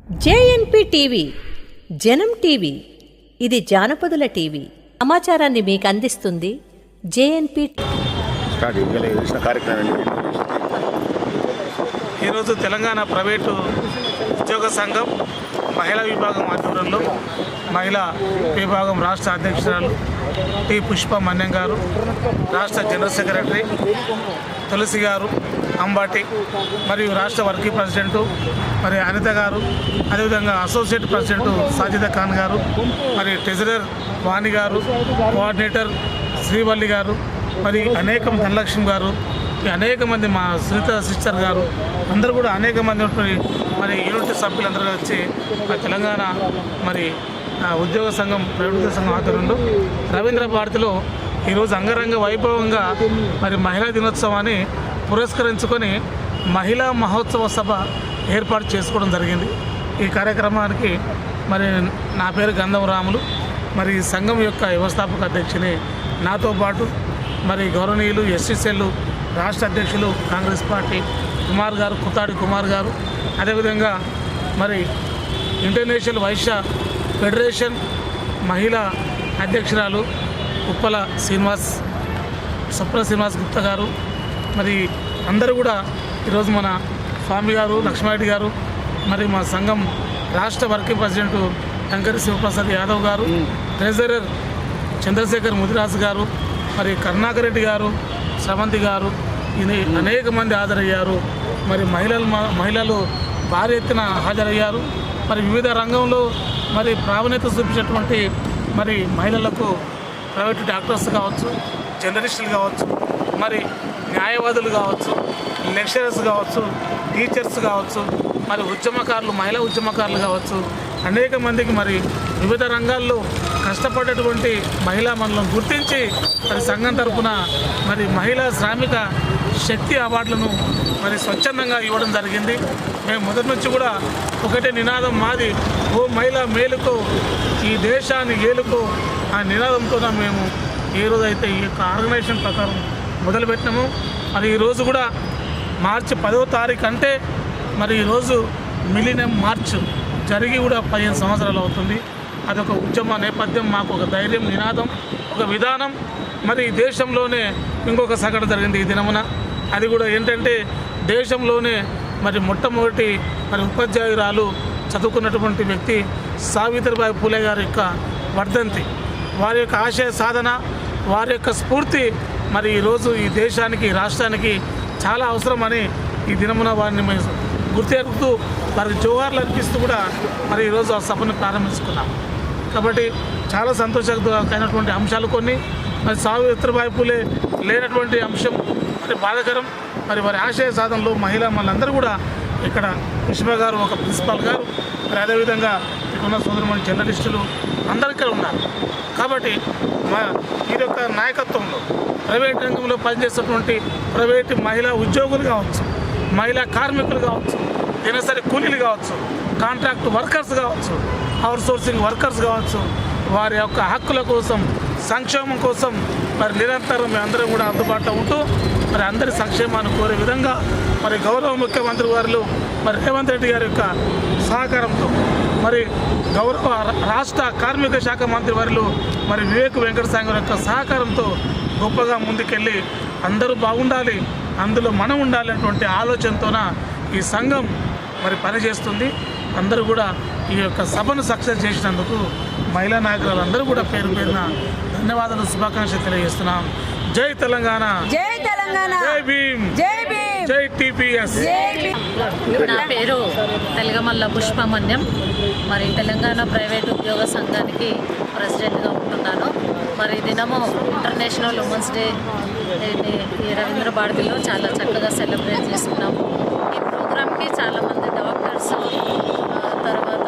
జేఎన్పీ TV జనం TV, ఇది జానపదుల TV. సమాచారాన్ని మీకు అందిస్తుంది జేఎన్పీ. ఈరోజు తెలంగాణ ప్రైవేటు ఉద్యోగ సంఘం మహిళా విభాగం ఆధ్వర్యంలో మహిళా విభాగం రాష్ట్ర అధ్యక్షురాలు టి పుష్ప మన్యం గారు, రాష్ట్ర జనరల్ సెక్రటరీ తులసి గారు అంబాటి, మరియు రాష్ట్ర వర్కింగ్ ప్రెసిడెంటు మరి అనిత గారు, అదేవిధంగా అసోసియేట్ ప్రెసిడెంట్ సాజిదా ఖాన్ గారు, మరి ట్రెజరర్ వాణి గారు, కోఆర్డినేటర్ శ్రీవల్లి గారు, మరి అనేకం ధనలక్ష్మి గారు, అనేక మంది మా సునీత సిస్టర్ గారు, అందరూ కూడా అనేక మంది మరి యూనిట్ సభ్యులందరూ వచ్చి తెలంగాణ మరి ఉద్యోగ సంఘం ప్రైవేట్ ఉద్యోగ సంఘం ఆధ్వర్యంలో రవీంద్ర భారతిలో ఈరోజు అంగరంగ వైభవంగా మరి మహిళా దినోత్సవాన్ని పురస్కరించుకొని మహిళా మహోత్సవ సభ ఏర్పాటు చేసుకోవడం జరిగింది. ఈ కార్యక్రమానికి మరి నా పేరు గంధం రాములు, మరి సంఘం యొక్క వ్యవస్థాపక అధ్యక్షుని, నాతో పాటు మరి గౌరవనీయులు ఎస్సీసీఎల్ రాష్ట్ర అధ్యక్షులు కాంగ్రెస్ పార్టీ కుమార్ గారు, కుతాడి కుమార్ గారు, అదేవిధంగా మరి ఇంటర్నేషనల్ వైశ్య ఫెడరేషన్ మహిళా అధ్యక్షురాలు ఉప్పల స్వప్న శ్రీనివాస్ గుప్తా గారు, మరి అందరూ కూడా ఈరోజు మన స్వామి గారు, లక్ష్మారెడ్డి గారు, మరి మా సంఘం రాష్ట్ర వర్కింగ్ ప్రెసిడెంట్ టంకరి శివప్రసాద్ యాదవ్ గారు, ట్రెజరర్ చంద్రశేఖర్ ముదిరాజు గారు, మరి కరుణాకర్ రెడ్డి గారు, శ్రవంతి గారు, ఇది అనేక మంది హాజరయ్యారు. మరి మహిళలు భారీ ఎత్తున హాజరయ్యారు. మరి వివిధ రంగంలో మరి ప్రావీణ్యత చూపించేటువంటి మరి మహిళలకు ప్రైవేట్ డాక్టర్స్ కావచ్చు, జర్నలిస్టులు కావచ్చు, మరి న్యాయవాదులు కావచ్చు, లెక్చరర్స్ కావచ్చు, టీచర్స్ కావచ్చు, మరి ఉద్యమకారులు, మహిళా ఉద్యమకారులు కావచ్చు, అనేక మందికి మరి వివిధ రంగాల్లో కష్టపడేటువంటి మహిళా మనలను గుర్తించి మరి సంఘం తరఫున మరి మహిళా శ్రామిక శక్తి అవార్డులను మరి స్వచ్ఛందంగా ఇవ్వడం జరిగింది. మేము మొదటి నుంచి కూడా ఒకటే నినాదం మాది, ఓ మహిళ మేలుకో ఈ దేశాన్ని ఏలుకో ఆ నినాదంతో మేము ఏ రోజైతే ఈ యొక్క ఆర్గనైజేషన్ ప్రకారం మొదలుపెట్టినాము. మరి ఈరోజు కూడా మార్చి 10వ తారీఖు అంటే మరి ఈరోజు మిలినియం మార్చ్ జరిగి కూడా 15 సంవత్సరాలు అవుతుంది. అదొక ఉద్యమ నేపథ్యం, మాకు ఒక ధైర్యం, నినాదం, ఒక విధానం. మరి దేశంలోనే ఇంకొక సంఘటన జరిగింది ఈ దినమున. అది కూడా ఏంటంటే దేశంలోనే మరి మొట్టమొదటి మరి ఉపాధ్యాయురాలు చదువుకున్నటువంటి వ్యక్తి సావిత్రిబాయి పూలే గారి యొక్క వర్ధంతి, వారి యొక్క ఆశయ సాధన, వారి యొక్క స్ఫూర్తి మరి ఈరోజు ఈ దేశానికి, రాష్ట్రానికి చాలా అవసరమని ఈ దినమున వారిని గుర్తెరుగుతూ వారికి జోహార్లు అర్పిస్తూ కూడా మరి ఈరోజు ఆ సభను ప్రారంభించుకున్నాం. కాబట్టి చాలా సంతోషకరమైనటువంటి అంశాలు కొన్ని. మరి సావిత్రిబాయి పూలే లేనటువంటి అంశం మరి బాధాకరం. మరి వారి ఆశయ సాధనలో మనందరూ కూడా ఇక్కడ పుష్ప గారు ఒక ప్రిన్సిపాల్ గారు, మరి అదేవిధంగా ఇక్కడ ఉన్న సోదరుమణి జర్నలిస్టులు అందరూ ఇక్కడ ఉన్నారు. కాబట్టి వీరి యొక్క నాయకత్వంలో ప్రైవేట్ రంగంలో పనిచేసేటువంటి ప్రైవేట్ మహిళా ఉద్యోగులు కావచ్చు, మహిళా కార్మికులు కావచ్చు, దినసరి కూలీలు కావచ్చు, కాంట్రాక్ట్ వర్కర్స్ కావచ్చు, అవుట్సోర్సింగ్ వర్కర్స్ కావచ్చు, వారి యొక్క హక్కుల కోసం, సంక్షేమం కోసం మరి నిరంతరం మేమందరం కూడా అందుబాటులో ఉంటూ మరి అందరి సంక్షేమాన్ని కోరే విధంగా మరి గౌరవ ముఖ్యమంత్రి వారు మరి రేవంత్ రెడ్డి గారి యొక్క సహకారంతో, మరి గౌరవ రాష్ట్ర కార్మిక శాఖ మంత్రి వారు మరి వివేక్ వెంకటస్వామి గారి యొక్క సహకారంతో గొప్పగా ముందుకెళ్ళి అందరూ బాగుండాలి, అందులో మనం ఉండాలి అటువంటి ఆలోచనతోన ఈ సంఘం మరి పనిచేస్తుంది. అందరూ కూడా ఈ యొక్క సభను సక్సెస్ చేసినందుకు మహిళా నాయకులు అందరూ కూడా పేరు పేరున ధన్యవాదాలు, శుభాకాంక్షలు తెలియజేస్తున్నాం. జై తెలంగాణ, జై తెలంగాణ, జై భీమ్, జై భీమ్, జై టీపీఎస్. నా పేరు తెలగమల్ల పుష్పమన్యం. మరి తెలంగాణ ప్రైవేట్ ఉద్యోగ సంఘానికి ప్రెసిడెంట్గా ఉంటున్నాను. మరి దినము ఇంటర్నేషనల్ ఉమెన్స్ డే ఈ రవీంద్ర భారతిలో చాలా చక్కగా సెలబ్రేట్ చేసుకున్నాము. ఈ ప్రోగ్రామ్కి చాలామంది డాక్టర్స్, తర్వాత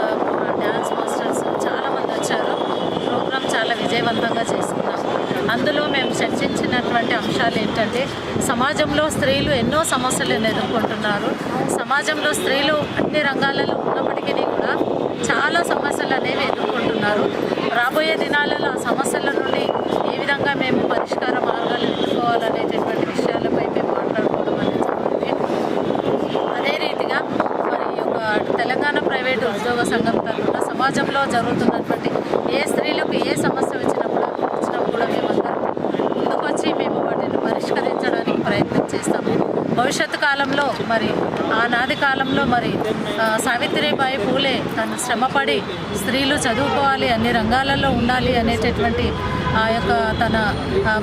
డ్యాన్స్ మాస్టర్స్ చాలామంది వచ్చారు. ప్రోగ్రామ్ చాలా విజయవంతంగా చేసుకున్నాము. అందులో మేము చర్చించినటువంటి అంశాలు ఏంటంటే, సమాజంలో స్త్రీలు ఎన్నో సమస్యలను ఎదుర్కొంటున్నారు. సమాజంలో స్త్రీలు అన్ని రంగాలలో ఉన్నప్పటికీ కూడా చాలా సమస్యలు అనేవి ఎదుర్కొంటున్నారు. రాబోయే దినాలలో ఆ సమస్యల నుండి ఏ విధంగా మేము పరిష్కార మార్గాలు ఎదుర్కోవాలనేటటువంటి విషయాలపై మేము మాట్లాడుకోవడం అనేది జరిగింది. అదే రీతిగా మరి యొక్క తెలంగాణ ప్రైవేటు ఉద్యోగ సంఘం తరఫున సమాజంలో జరుగుతున్నటువంటి ఏ స్త్రీలకు ఏ సమస్య వచ్చినప్పుడు కూడా మేమందరం ముందుకొచ్చి మేము వాటిని పరిష్కరించడానికి ప్రయత్నం చేస్తాము. భవిష్యత్తు కాలంలో మరి ఆనాది కాలంలో మరి సావిత్రిబాయి పూలే తను శ్రమపడి స్త్రీలు చదువుకోవాలి, అన్ని రంగాలలో ఉండాలి అనేటటువంటి ఆ యొక్క తన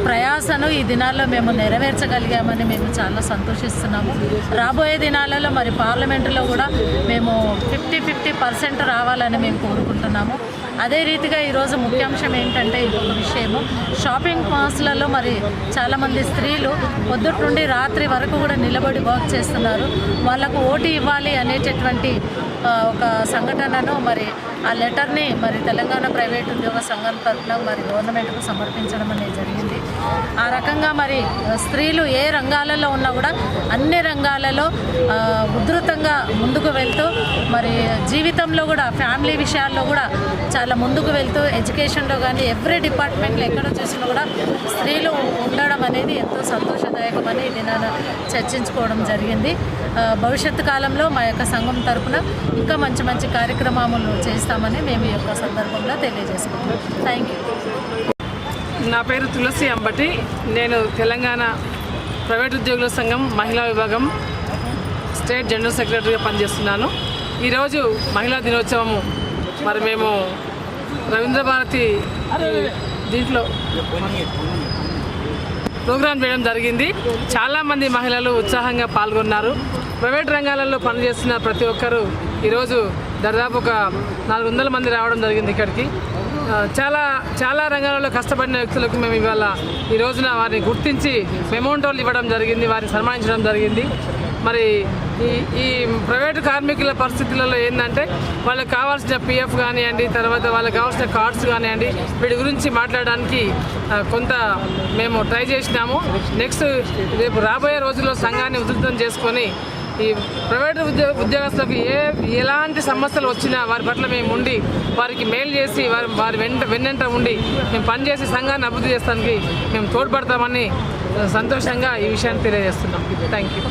ప్రయాసను ఈ దినాల్లో మేము నెరవేర్చగలిగామని మేము చాలా సంతోషిస్తున్నాము. రాబోయే దినాలలో మరి పార్లమెంటులో కూడా మేము 50% రావాలని మేము కోరుకుంటున్నాము. అదే రీతిగా ఈరోజు ముఖ్యాంశం ఏంటంటే ఇంకొక విషయము, షాపింగ్ మాల్స్లలో మరి చాలామంది స్త్రీలు పొద్దుటి నుండి రాత్రి వరకు కూడా నిలబడి వర్క్ చేస్తున్నారు. వాళ్ళకు ఓటు ఇవ్వాలి అనేటటువంటి ఒక సంఘటనను మరి ఆ లెటర్ని మరి తెలంగాణ ప్రైవేట్ ఉద్యోగ సంఘం తరఫున మరి గవర్నమెంట్కు సమర్పించడం అనేది జరిగింది. ఆ రకంగా మరి స్త్రీలు ఏ రంగాలలో ఉన్నా కూడా అన్ని రంగాలలో ఉధృతంగా ముందుకు వెళ్తూ మరి జీవితంలో కూడా ఫ్యామిలీ విషయాల్లో కూడా చాలా ముందుకు వెళ్తూ ఎడ్యుకేషన్లో కానీ ఎవ్రీ డిపార్ట్మెంట్లో ఎక్కడ చూసినా కూడా స్త్రీలు ఉండడం అనేది ఎంతో సంతోషదాయకమని ఇది నేను చర్చించుకోవడం జరిగింది. భవిష్యత్తు కాలంలో మా యొక్క సంఘం తరఫున ఇంకా మంచి మంచి కార్యక్రమాలు చేస్తామని మేము ఈ యొక్క సందర్భంలో తెలియజేసుకుంటాం. Thank you. నా పేరు తులసి అంబటి. నేను తెలంగాణ ప్రైవేట్ ఉద్యోగుల సంఘం మహిళా విభాగం స్టేట్ జనరల్ సెక్రటరీగా పనిచేస్తున్నాను. ఈరోజు మహిళా దినోత్సవము మరి మేము రవీంద్ర భారతి దీంట్లో ప్రోగ్రాం చేయడం జరిగింది. చాలామంది మహిళలు ఉత్సాహంగా పాల్గొన్నారు. ప్రైవేట్ రంగాలలో పనిచేస్తున్న ప్రతి ఒక్కరూ ఈరోజు దాదాపు ఒక 400 మంది రావడం జరిగింది ఇక్కడికి. చాలా రంగాలలో కష్టపడిన వ్యక్తులకు మేము ఇవాళ ఈ రోజున వారిని గుర్తించి మెమోంటోలు ఇవ్వడం జరిగింది, వారిని సన్మానించడం జరిగింది. మరి ఈ ప్రైవేటు కార్మికుల పరిస్థితులలో ఏంటంటే వాళ్ళకి కావాల్సిన PF కానివ్వండి, తర్వాత వాళ్ళకి కావాల్సిన కార్డ్స్ కానివ్వండి, వీటి గురించి మాట్లాడడానికి కొంత మేము ట్రై చేసినాము. నెక్స్ట్ రేపు రాబోయే రోజుల్లో సంఘాన్ని ఉధృతం చేసుకొని ఈ ప్రైవేటు ఉద్యోగస్తులకు ఎలాంటి సమస్యలు వచ్చినా వారి పట్ల మేము ఉండి వారికి మేలు చేసి వారి వెన్నంట ఉండి మేము పనిచేసి సంఘాన్ని అభివృద్ధి చేస్తానికి మేము తోడ్పడతామని సంతోషంగా ఈ విషయాన్ని తెలియజేస్తున్నాం. Thank you.